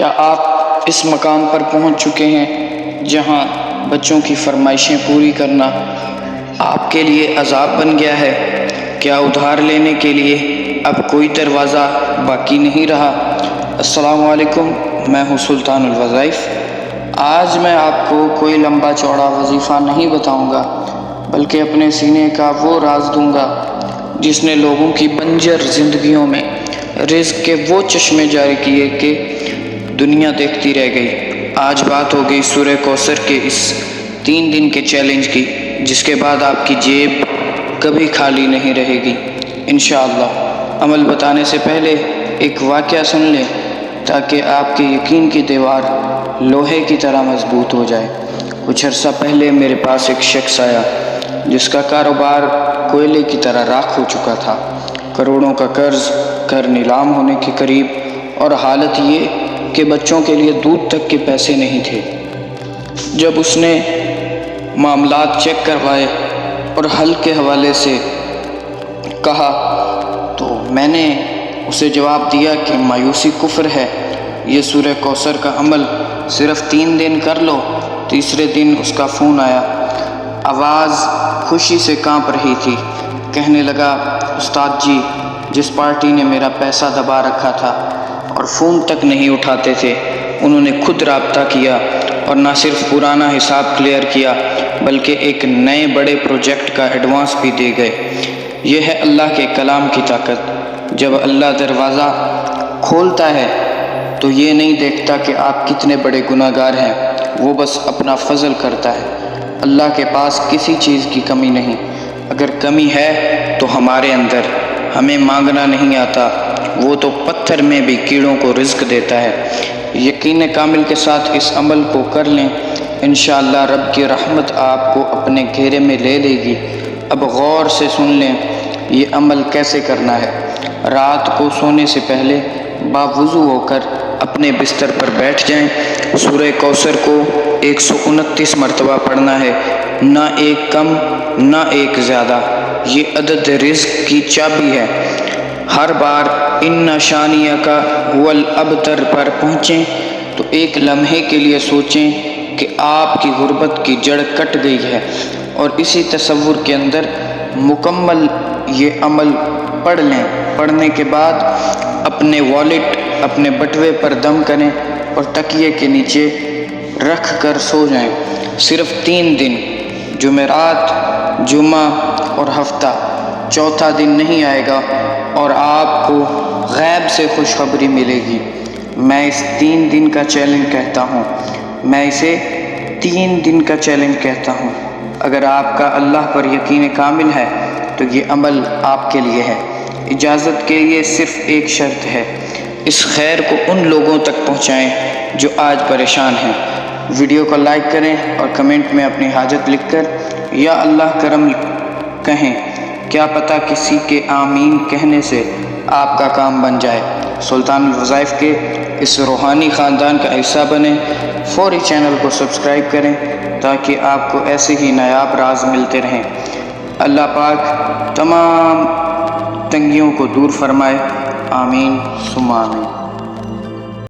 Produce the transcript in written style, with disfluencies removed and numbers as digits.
کیا آپ اس مقام پر پہنچ چکے ہیں جہاں بچوں کی فرمائشیں پوری کرنا آپ کے لیے عذاب بن گیا ہے؟ کیا ادھار لینے کے لیے اب کوئی دروازہ باقی نہیں رہا؟ السلام علیکم، میں ہوں سلطان الوظائف۔ آج میں آپ کو کوئی لمبا چوڑا وظیفہ نہیں بتاؤں گا، بلکہ اپنے سینے کا وہ راز دوں گا جس نے لوگوں کی بنجر زندگیوں میں رزق کے وہ چشمے جاری کیے کہ دنیا دیکھتی رہ گئی۔ آج بات ہو گئی سورہ کوثر کے اس 3 دن کے چیلنج کی، جس کے بعد آپ کی جیب کبھی خالی نہیں رہے گی انشاءاللہ۔ عمل بتانے سے پہلے ایک واقعہ سن لیں تاکہ آپ کے یقین کی دیوار لوہے کی طرح مضبوط ہو جائے۔ کچھ عرصہ پہلے میرے پاس ایک شخص آیا جس کا کاروبار کوئلے کی طرح راکھ ہو چکا تھا، کروڑوں کا قرض، گھر نیلام ہونے کے قریب، اور حالت یہ کہ بچوں کے لیے دودھ تک کے پیسے نہیں تھے۔ جب اس نے معاملات چیک کروائے اور حل کے حوالے سے کہا تو میں نے اسے جواب دیا کہ مایوسی کفر ہے، یہ سورہ کوثر کا عمل صرف 3 دن کر لو۔ تیسرے دن اس کا فون آیا، آواز خوشی سے کانپ رہی تھی۔ کہنے لگا، استاد جی، جس پارٹی نے میرا پیسہ دبا رکھا تھا اور فون تک نہیں اٹھاتے تھے، انہوں نے خود رابطہ کیا اور نہ صرف پرانا حساب کلیئر کیا بلکہ ایک نئے بڑے پروجیکٹ کا ایڈوانس بھی دے گئے۔ یہ ہے اللہ کے کلام کی طاقت۔ جب اللہ دروازہ کھولتا ہے تو یہ نہیں دیکھتا کہ آپ کتنے بڑے گناہ گار ہیں، وہ بس اپنا فضل کرتا ہے۔ اللہ کے پاس کسی چیز کی کمی نہیں، اگر کمی ہے تو ہمارے اندر، ہمیں مانگنا نہیں آتا، وہ تو پتھر میں بھی کیڑوں کو رزق دیتا ہے۔ یقین کامل کے ساتھ اس عمل کو کر لیں، انشاءاللہ رب کی رحمت آپ کو اپنے گھیرے میں لے لے گی۔ اب غور سے سن لیں یہ عمل کیسے کرنا ہے۔ رات کو سونے سے پہلے باوضو ہو کر اپنے بستر پر بیٹھ جائیں۔ سورہ کوثر کو 129 مرتبہ پڑھنا ہے، نہ ایک کم نہ ایک زیادہ۔ یہ عدد رزق کی چابی ہے۔ ہر بار ان شانیہ کا والابتر پر پہنچیں تو ایک لمحے کے لیے سوچیں کہ آپ کی غربت کی جڑ کٹ گئی ہے، اور اسی تصور کے اندر مکمل یہ عمل پڑھ لیں۔ پڑھنے کے بعد اپنے والیٹ اپنے بٹوے پر دم کریں اور تکیے کے نیچے رکھ کر سو جائیں۔ صرف 3 دن، جمعرات، جمعہ اور ہفتہ، چوتھا دن نہیں آئے گا اور آپ کو غیب سے خوشخبری ملے گی۔ میں اس 3 دن کا چیلنج کہتا ہوں، میں اسے 3 دن کا چیلنج کہتا ہوں۔ اگر آپ کا اللہ پر یقین کامل ہے تو یہ عمل آپ کے لیے ہے۔ اجازت کے لیے صرف ایک شرط ہے، اس خیر کو ان لوگوں تک پہنچائیں جو آج پریشان ہیں۔ ویڈیو کو لائک کریں اور کمنٹ میں اپنی حاجت لکھ کر یا اللہ کرم کہیں، کیا پتہ کسی کے آمین کہنے سے آپ کا کام بن جائے۔ سلطان الوظائف کے اس روحانی خاندان کا حصہ بنیں۔ فوری چینل کو سبسکرائب کریں تاکہ آپ کو ایسے ہی نایاب راز ملتے رہیں۔ اللہ پاک تمام تنگیوں کو دور فرمائے، آمین ثم آمین۔